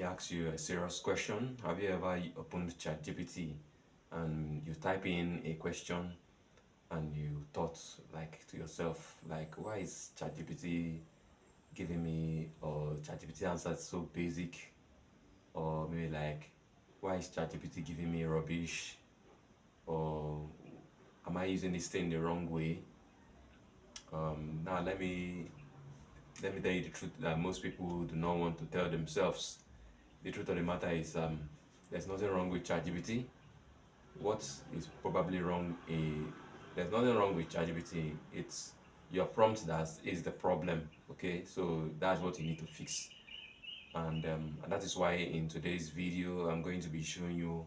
ask you a serious question. Have you ever opened ChatGPT and you type in a question and you thought like to yourself, like, why is ChatGPT giving me, or ChatGPT answers so basic, or maybe like, why is ChatGPT giving me rubbish, or am I using this thing the wrong way? Now let me tell you the truth that most people do not want to tell themselves. The truth of the matter is there's nothing wrong with ChatGPT. What is probably wrong there's nothing wrong with ChatGPT. It's your prompt that is the problem. Okay, so that's what you need to fix. And that is why in today's video I'm going to be showing you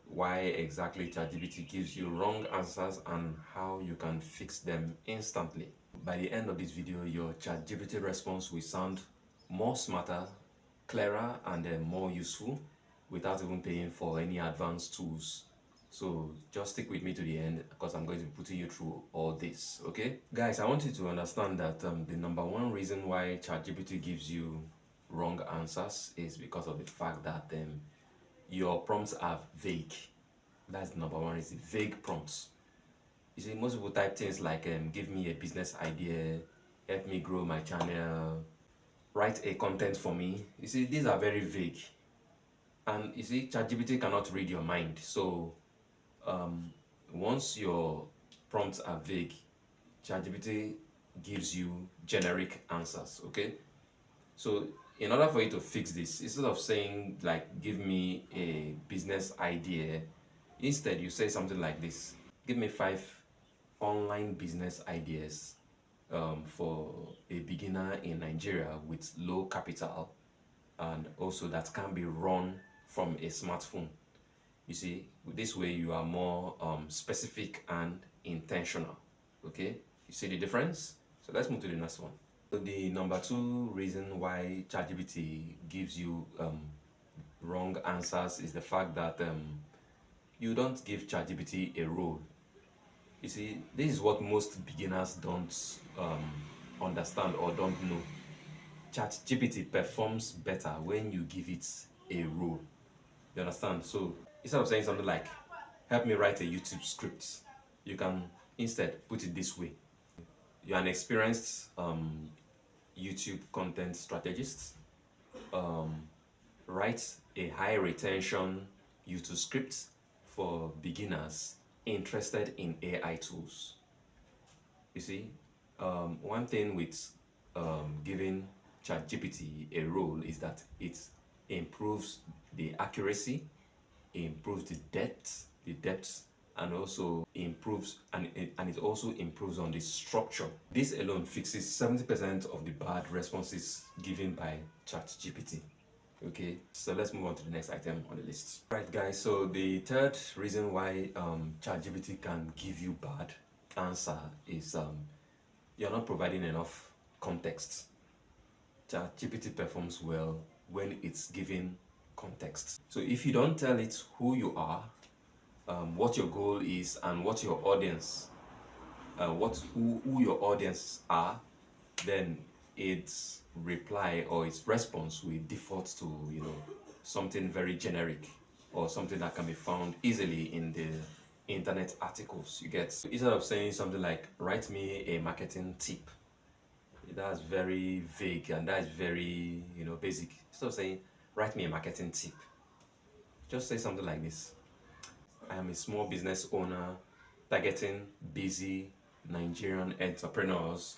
why exactly ChatGPT gives you wrong answers and how you can fix them instantly. By the end of this video, your ChatGPT response will sound more smarter, clearer, and more useful without even paying for any advanced tools. So just stick with me to the end because I'm going to be putting you through all this, okay? Guys, I want you to understand that the number one reason why ChatGPT gives you wrong answers is because of the fact that your prompts are vague. That's the number one reason, vague prompts. You see, most people type things like, give me a business idea, help me grow my channel, write a content for me. You see, these are very vague. And you see, ChatGPT cannot read your mind. So once your prompts are vague, ChatGPT gives you generic answers, okay? So in order for you to fix this, instead of saying like, give me a business idea, instead you say something like this: give me 5 online business ideas for a beginner in Nigeria with low capital, and also that can be run from a smartphone. You see, this way you are more specific and intentional. Okay, you see the difference? So let's move to the next one. So the number 2 reason why ChatGPT gives you wrong answers is the fact that you don't give ChatGPT a role. You see, this is what most beginners don't understand or don't know. ChatGPT performs better when you give it a role. You understand? So instead of saying something like, help me write a YouTube script, you can instead put it this way: you're an experienced YouTube content strategist. Write a high retention YouTube script for beginners interested in AI tools. You see, one thing with giving ChatGPT a role is that it improves the accuracy, improves the depth, and also improves and it also improves on the structure. This alone fixes 70% of the bad responses given by ChatGPT. Okay, so let's move on to the next item on the list. Right, guys, so the third reason why ChatGPT can give you bad answer is you're not providing enough context. ChatGPT performs well when it's given context. So if you don't tell it who you are, what your goal is, and what your audience, who your audience are, then its reply or its response will default to something very generic or something that can be found easily in the internet articles. You get, instead of saying something like, write me a marketing tip, that's very vague and that's very basic. Instead of saying, write me a marketing tip, just say something like this: I am a small business owner targeting busy Nigerian entrepreneurs.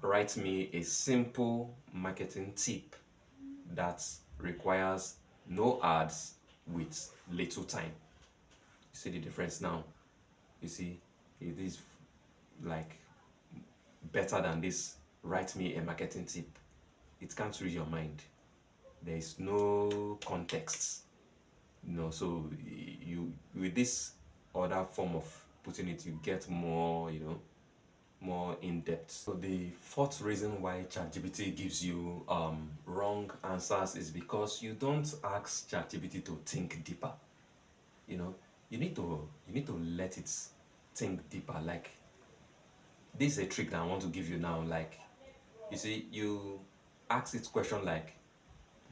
Write me a simple marketing tip that requires no ads with little time. You see the difference now? You see, it is like better than this: write me a marketing tip. It can't read your mind. There is no context. So you, with this other form of putting it, you get more, more in-depth. So the fourth reason why ChatGPT gives you wrong answers is because you don't ask ChatGPT to think deeper. You need to let it think deeper. Like, this is a trick that I want to give you now. Like, you see, you ask it question like,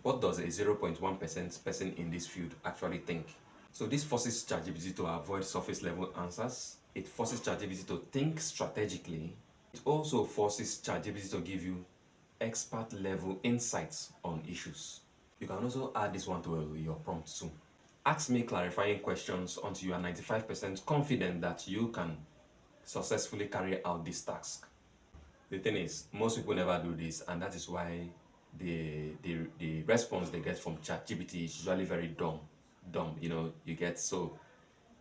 what does a 0.1% person in this field actually think? So this forces ChatGPT to avoid surface level answers. It forces ChatGPT to think strategically. It also forces ChatGPT to give you expert level insights on issues. You can also add this one to your prompt too. Ask me clarifying questions until you are 95% confident that you can successfully carry out this task. The thing is, most people never do this, and that is why the response they get from ChatGPT is usually very dumb. You get. So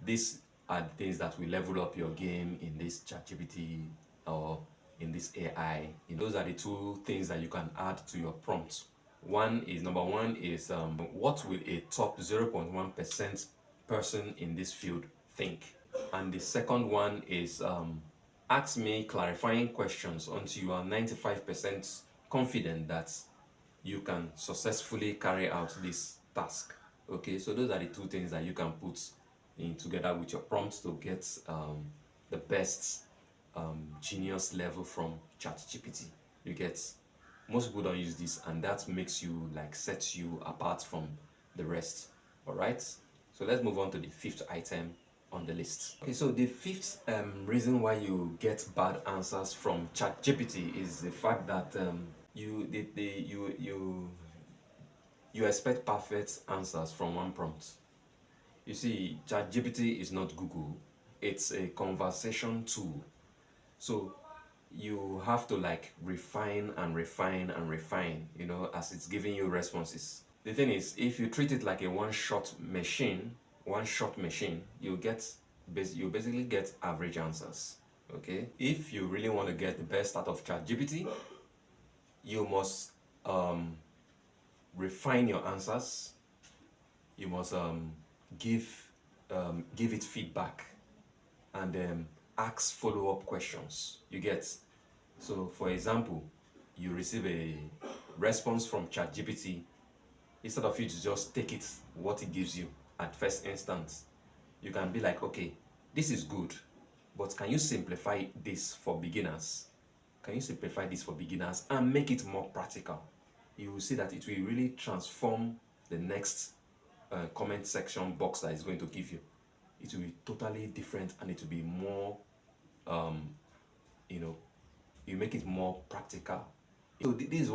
these are the things that will level up your game in this ChatGPT or in this AI. Those are the two things that you can add to your prompt. Number one is what will a top 0.1% person in this field think? And the second one is ask me clarifying questions until you are 95% confident that you can successfully carry out this task. Okay, so those are the two things that you can put in together with your prompts to get the best genius level from ChatGPT. You get. Most people don't use this, and that makes you sets you apart from the rest. All right, so let's move on to the fifth item on the list. Okay, so the fifth reason why you get bad answers from ChatGPT is the fact that you expect perfect answers from one prompt. You see, ChatGPT is not Google; it's a conversation tool. So you have to refine and refine and refine, as it's giving you responses. The thing is, if you treat it like a one-shot machine, you basically get average answers. Okay, if you really want to get the best out of ChatGPT, you must refine your answers. You must give it feedback, and ask follow-up questions. You get. So for example, you receive a response from ChatGPT. Instead of you to just take it what it gives you at first instance, you can be like, okay, this is good, but can you simplify this for beginners? Can you simplify this for beginners and make it more practical? You will see that it will really transform the next comment section box that is going to give you. It will be totally different, and it will be more, you make it more practical. So this is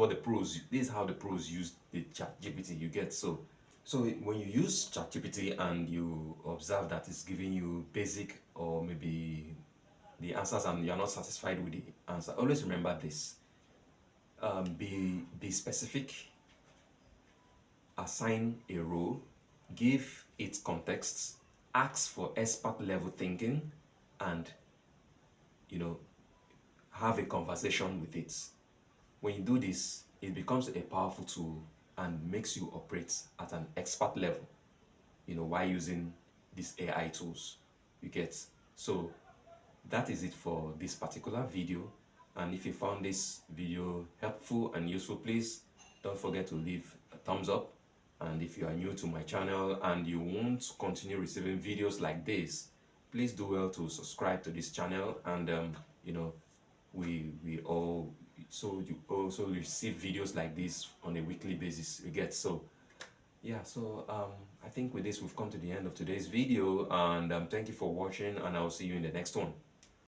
how the pros use the ChatGPT. You get. So when you use ChatGPT and you observe that it's giving you basic or maybe the answers and you're not satisfied with the answer, always remember this. Be specific, assign a role, give it context, ask for expert level thinking, and have a conversation with it. When you do this, it becomes a powerful tool and makes you operate at an expert level, while using these AI tools. You get. So that is it for this particular video. And if you found this video helpful and useful, please don't forget to leave a thumbs up. And if you are new to my channel and you want to continue receiving videos like this, please do well to subscribe to this channel. And you also receive videos like this on a weekly basis. You get. So yeah, so I think with this we've come to the end of today's video, and thank you for watching, and I'll see you in the next one.